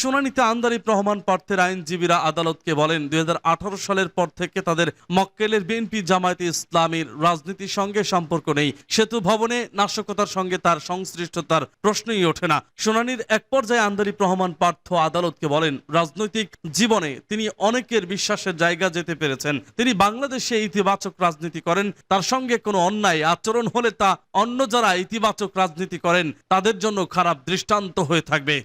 শুনানিতে আন্দারিব রহমান প্রার্থীর আইনজীবীরা আদালতকে বলেন 2018 সালের পর থেকে তাদের মক্কেলের বিএনপি জামায়াতে ইসলামীর রাজনীতির সঙ্গে সম্পর্ক নেই। সেতু ভবনে নাশকতার সঙ্গে তার সংশ্লিষ্টতার প্রশ্নই ওঠে না। শুনানির এক পর্যায়ে আন্দারিব রহমান পার্থ আদালতকে বলেন রাজনৈতিক জীবনে তিনি অনেকের বিশ্বাসের জায়গা যেতে পেরেছেন। তিনি বাংলাদেশে ইতিবাচক রাজনীতি করেন, তার সঙ্গে কোনো অন্যায় আচরণ হলে তা অন্য যারা ইতিবাচক রাজনীতি করেন তাদের জন্য খারাপ দৃষ্টান্ত হয়ে থাকবে।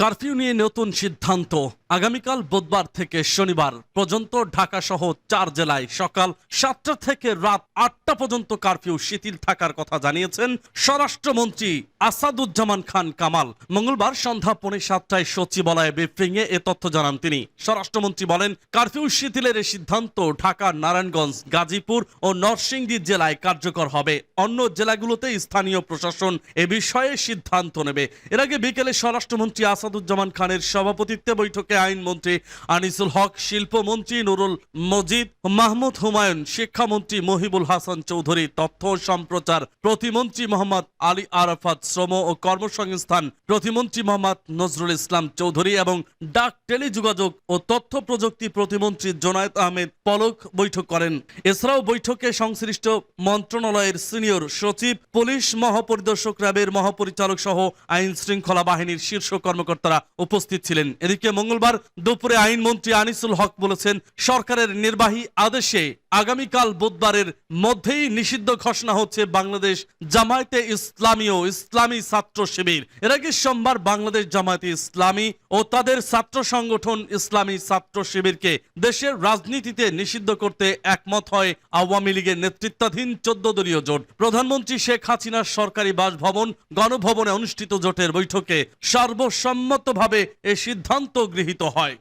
কারফিউ নিয়ে নতুন সিদ্ধান্ত। আগামীকাল বুধবার থেকে শনিবার পর্যন্ত ঢাকা সহ 4 জেলায় সকাল 7টা থেকে রাত 8টা পর্যন্ত কারফিউ শিথিল থাকার কথা জানিয়েছেন স্বরাষ্ট্রমন্ত্রী আসাদুজ্জামান খান কামাল। মঙ্গলবার সন্ধ্যা 6:45টায় সচিবালয়ে ব্রিফিংয়ে এ তথ্য জানান তিনি। স্বরাষ্ট্রমন্ত্রী বলেন কারফিউ শিথিলের এই সিদ্ধান্ত ঢাকা, নারায়ণগঞ্জ, গাজীপুর ও নরসিংদী জেলায় কার্যকর হবে। অন্য জেলাগুলোতে স্থানীয় প্রশাসন এ বিষয়ে সিদ্ধান্ত নেবে। এর আগে বিকেলে স্বরাষ্ট্রমন্ত্রী আসাদুজ্জামান খানের সভাপতিত্বে বৈঠকে আইনমন্ত্রী আনিসুল হক, শিল্পমন্ত্রী নুরুল মজিদ, মাহমুদ হুমায়ুন, শিক্ষামন্ত্রী মহিবুল হাসান চৌধুরী, তথ্য ও সম্প্রচার প্রতিমন্ত্রী মোহাম্মদ আলী আরাফাত, শ্রম ও কর্মসংস্থান প্রতিমন্ত্রী মোহাম্মদ নজরুল ইসলাম চৌধুরী এবং ডাক, টেলিযোগাযোগ ও তথ্য প্রযুক্তি প্রতিমন্ত্রী জোনায়েদ আহমেদ পলক বৈঠক করেন। এছাড়াও বৈঠকে সংশ্লিষ্ট মন্ত্রণালয়ের সিনিয়র সচিব, পুলিশ মহাপরিদর্শক, র্যাবের মহাপরিচালক সহ আইন শৃঙ্খলা বাহিনীর শীর্ষ কর্মকর্তারা উপস্থিত ছিলেন। এদিকে মঙ্গলবার দুপুরে আইনমন্ত্রী আনিসুল হক বলেছেন সরকারের নির্বাহী আদেশে আগামীকাল বুধবারের মধ্যেই নিষিদ্ধ ঘোষণা হচ্ছে বাংলাদেশ জামায়াতে ইসলামী ও ইসলামী ছাত্র শিবির। এর আগে সোমবার বাংলাদেশ জামায়াতে ইসলামী ও তাদের ছাত্র সংগঠন ইসলামী ছাত্র শিবিরকে দেশের রাজনীতিতে নিষিদ্ধ করতে একমত হয় আওয়ামী লীগের নেতৃত্বাধীন 14 দলীয় জোট। প্রধানমন্ত্রী শেখ হাসিনার সরকারি বাসভবন গণভবনে অনুষ্ঠিত জোটের বৈঠকে সর্বসম্মতভাবে এ সিদ্ধান্ত গৃহীত হয়।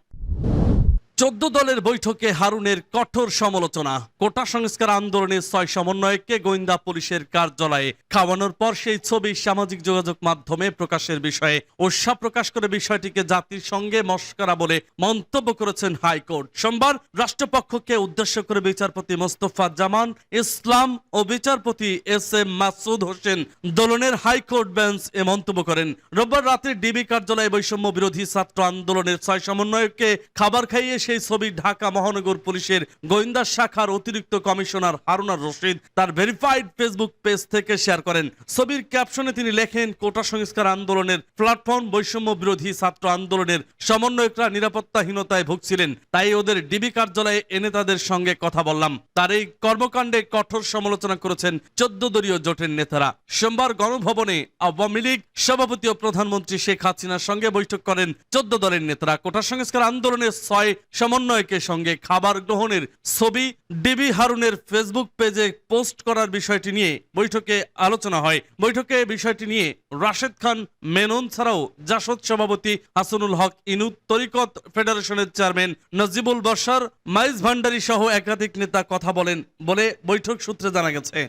14 দলের বৈঠকে হারুনের কঠোর সমালোচনা। কোটা সংস্কার আন্দোলনের 6 সমন্বয়ককে গোয়েন্দা পুলিশের কার্যালয়ে খাওয়ানোর পর সেই ছবি সামাজিক যোগাযোগ মাধ্যমে প্রকাশের বিষয়ে উৎসাহ প্রকাশ করে বিষয়টিকে জাতির সঙ্গে মস্করা বলে মন্তব্য করেছেন হাইকোর্ট। সোমবার রাষ্ট্রপক্ষকে উদ্দেশ্য করে বিচারপতি মোস্তফা জামান ইসলাম ও বিচারপতি এস.এম. মাসুদ হোসেন দোলনের হাইকোর্ট বেঞ্চ এ মন্তব্য করেন। রোববার রাতে ডিবি কার্যালয়ে বৈষম্য বিরোধী ছাত্র আন্দোলনের 6 সমন্বয়ককে খাবার খাইয়ে সেই ছবি ঢাকা মহানগর পুলিশের গোয়েন্দা শাখার অতিরিক্ত কমিশনার হারুনার রশিদ তার ভেরিফাইড ফেসবুক পেজ থেকে শেয়ার করেন। ছবির ক্যাপশনে তিনি লেখেন, কোটা সংস্কার আন্দোলনের প্ল্যাটফর্ম বৈষম্য বিরোধী ছাত্র আন্দোলনের সমন্বয়করা নিরাপত্তাহীনতায় ভুগছিলেন, তাই ওদের ডিবি কার্যালয়ে এনে তাদের সঙ্গে কথা বললাম। তার এই কর্মকাণ্ডে কঠোর সমালোচনা করেছেন 14 দলীয় জোটের নেতারা। সোমবার গণভবনে আওয়ামী লীগ সভাপতি ও প্রধানমন্ত্রী শেখ হাসিনার সঙ্গে বৈঠক করেন 14 দলের নেতারা। কোটা সংস্কার আন্দোলনের 6 সমন্বয়কের সঙ্গে খাবার গ্রহণের ছবি ডিবি হারুনের ফেসবুক পেজে পোস্ট করার বিষয়টি নিয়ে বৈঠকে আলোচনা হয়। বৈঠকে বিষয়টি নিয়ে রাশেদ খান মেনন ছাড়াও জাসদ সভাপতি হাসানুল হক ইনু, তরিকত ফেডারেশনের চেয়ারম্যান নজিবুল বশর, মাইজ ভান্ডারী সহ একাধিক নেতা কথা বলেন বলে বৈঠক সূত্রে জানা গেছে।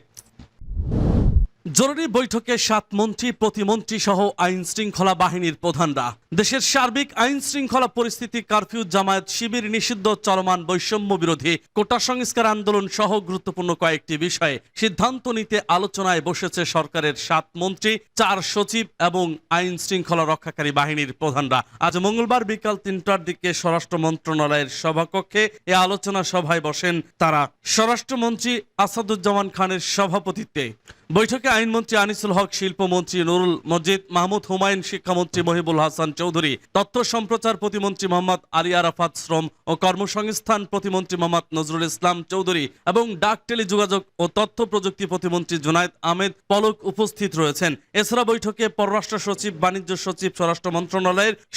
জরুরি বৈঠকে 7 মন্ত্রী, প্রতিমন্ত্রী সহ আইন শৃঙ্খলা বাহিনীর প্রধানরা দেশের সার্বিক আইন শৃঙ্খলা পরিস্থিতি, কারফিউ, জামায়াত শিবির নিষিদ্ধ, চলমান বৈষম্য বিরোধী কোটা সংস্কার আন্দোলন সহ গুরুত্বপূর্ণ কয়েকটি বিষয়ে সিদ্ধান্ত নিতে আলোচনায় বসেছে সরকারের 7 মন্ত্রী, 4 সচিব এবং আইন শৃঙ্খলা রক্ষাকারী বাহিনীর প্রধানরা। আজ মঙ্গলবার বিকাল 3টার দিকে স্বরাষ্ট্র মন্ত্রণালয়ের সভাকক্ষে এ আলোচনা সভায় বসেন তারা। স্বরাষ্ট্রমন্ত্রী আসাদুজ্জামান খানের সভাপতিত্বে বৈঠকে আইনমন্ত্রী আনিসুল হক, শিল্পমন্ত্রী নুরুল মজিদ, মাহমুদ হুমায়ুন, শিক্ষামন্ত্রী মহিবুল হাসান চৌধুরী, তথ্য সম্প্রচার প্রতিমন্ত্রী মোহাম্মদ আলী আরাফাত, শ্রম ও কর্মসংস্থান প্রতিমন্ত্রী মোহাম্মদ নজরুল ইসলাম চৌধুরী এবং ডাক, টেলিযোগাযোগ ও তথ্য প্রযুক্তি প্রতিমন্ত্রী জোনায়েদ আহমেদ পলক উপস্থিত রয়েছেন। এছাড়া বৈঠকে পররাষ্ট্র সচিব, বাণিজ্য সচিব, স্বরাষ্ট্র মন্ত্রণালয়ের